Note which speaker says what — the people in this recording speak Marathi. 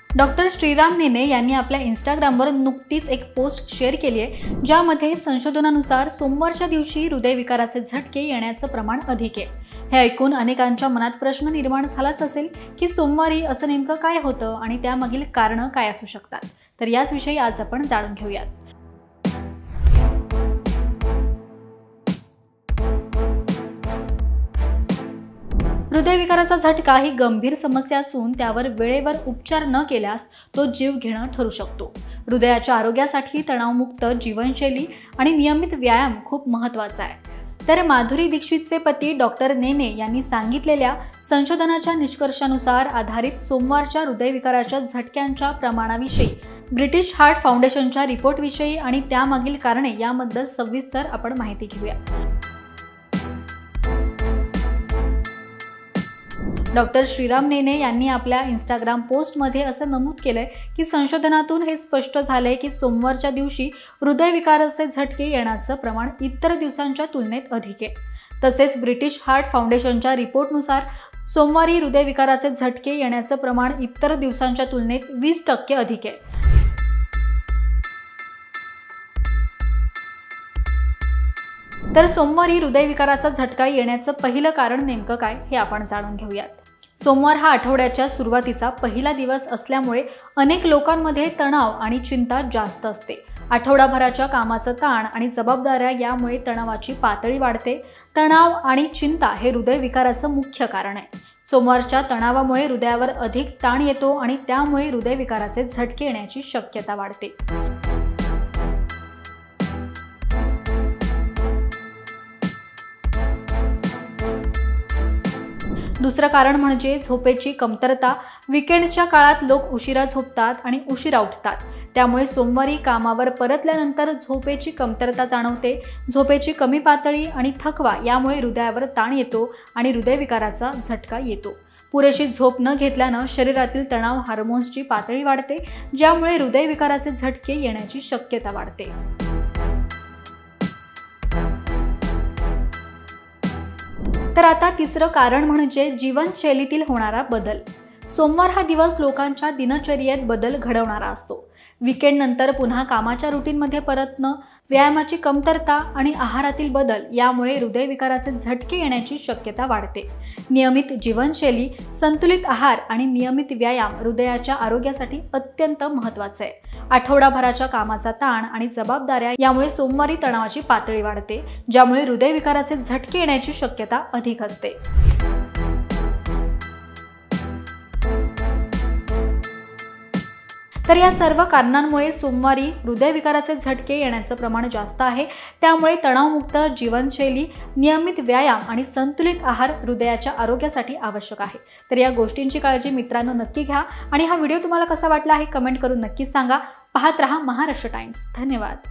Speaker 1: डॉक्टर श्रीराम नेने यांनी आपल्या इंस्टाग्रामवर नुकतीच एक पोस्ट शेअर केली आहे, ज्यामध्ये संशोधनानुसार सोमवारच्या दिवशी हृदयविकाराचे झटके येण्याचं प्रमाण अधिक आहे। हे ऐकून अनेकांच्या मनात प्रश्न निर्माण झालाच असेल की सोमवारी असं नेमकं काय होतं आणि त्यामागील कारणं काय असू शकतात। तर याच विषयी आज आपण जाणून घेऊयात। हृदयविकाराचा झटका ही गंभीर समस्या असून त्यावर वेळेवर उपचार न केल्यास तो जीव घेणं ठरू शकतो। हृदयाच्या आरोग्यासाठी तणावमुक्त जीवनशैली आणि नियमित व्यायाम खूप महत्त्वाचा आहे। तर माधुरी दीक्षितचे पती डॉक्टर नेने यांनी सांगितलेल्या संशोधनाच्या निष्कर्षानुसार आधारित सोमवारच्या हृदयविकाराच्या झटक्यांच्या प्रमाणाविषयी, ब्रिटिश हार्ट फाउंडेशनच्या रिपोर्टविषयी आणि त्यामागील कारणे याबद्दल सविस्तर आपण माहिती घेऊया। डॉक्टर श्रीराम नेने यांनी आपल्या इंस्टाग्राम पोस्टमध्ये असं नमूद केलंय की संशोधनातून हे स्पष्ट झालंय की सोमवारच्या दिवशी हृदयविकाराचे झटके येण्याचं प्रमाण इतर दिवसांच्या तुलनेत अधिक आहे। तसेच ब्रिटिश हार्ट फाउंडेशनच्या रिपोर्टनुसार सोमवारी हृदयविकाराचे झटके येण्याचं प्रमाण इतर दिवसांच्या तुलनेत 20% अधिक आहे। तर सोमवारी हृदयविकाराचा झटका येण्याचं पहिलं कारण नेमकं काय हे आपण जाणून घेऊयात। सोमवार हा आठवड्याच्या सुरुवातीचा पहिला दिवस असल्यामुळे अनेक लोकांमध्ये तणाव आणि चिंता जास्त असते। आठवडाभराच्या कामाचं ताण आणि जबाबदाऱ्या यामुळे तणावाची पातळी वाढते। तणाव आणि चिंता हे हृदयविकाराचं मुख्य कारण आहे। सोमवारच्या तणावामुळे हृदयावर अधिक ताण येतो आणि त्यामुळे हृदयविकाराचे झटके येण्याची शक्यता वाढते। दुसरं कारण म्हणजे झोपेची कमतरता। वीकेंडच्या काळात लोक उशिरा झोपतात आणि उशिरा उठतात, त्यामुळे सोमवारी कामावर परतल्यानंतर झोपेची कमतरता जाणवते। झोपेची कमी पातळी आणि थकवा यामुळे हृदयावर ताण येतो आणि हृदयविकाराचा झटका येतो। पुरेशी झोप न घेतल्यानं शरीरातील तणाव हार्मोन्सची पातळी वाढते, ज्यामुळे हृदयविकाराचे झटके येण्याची शक्यता वाढते। तर आता तिसरं कारण म्हणजे जीवनशैलीतील होणारा बदल। सोमवार हा दिवस लोकांच्या दिनचर्येत बदल घडवणारा असतो। वीकेंड नंतर पुन्हा कामाच्या रुटीनमध्ये परतणं, व्यायामाची कमतरता आणि आहारातील बदल यामुळे हृदयविकाराचे झटके येण्याची शक्यता वाढते। नियमित जीवनशैली, संतुलित आहार आणि नियमित व्यायाम हृदयाच्या आरोग्यासाठी अत्यंत महत्त्वाचे आहे। आठवडाभराच्या कामाचा ताण आणि जबाबदाऱ्या यामुळे सोमवारी तणावाची पातळी वाढते, ज्यामुळे हृदयविकाराचे झटके येण्याची शक्यता अधिक असते। तर या सर्व कारणांमुळे सोमवारी हृदयविकाराचे झटके येण्याचं प्रमाण जास्त आहे। त्यामुळे तणावमुक्त जीवनशैली, नियमित व्यायाम आणि संतुलित आहार हृदयाच्या आरोग्यासाठी आवश्यक आहे। तर या गोष्टींची काळजी मित्रांनो नक्की घ्या आणि हा व्हिडिओ तुम्हाला कसा वाटला हे कमेंट करून नक्कीच सांगा। पाहत रहा महाराष्ट्र टाइम्स। धन्यवाद।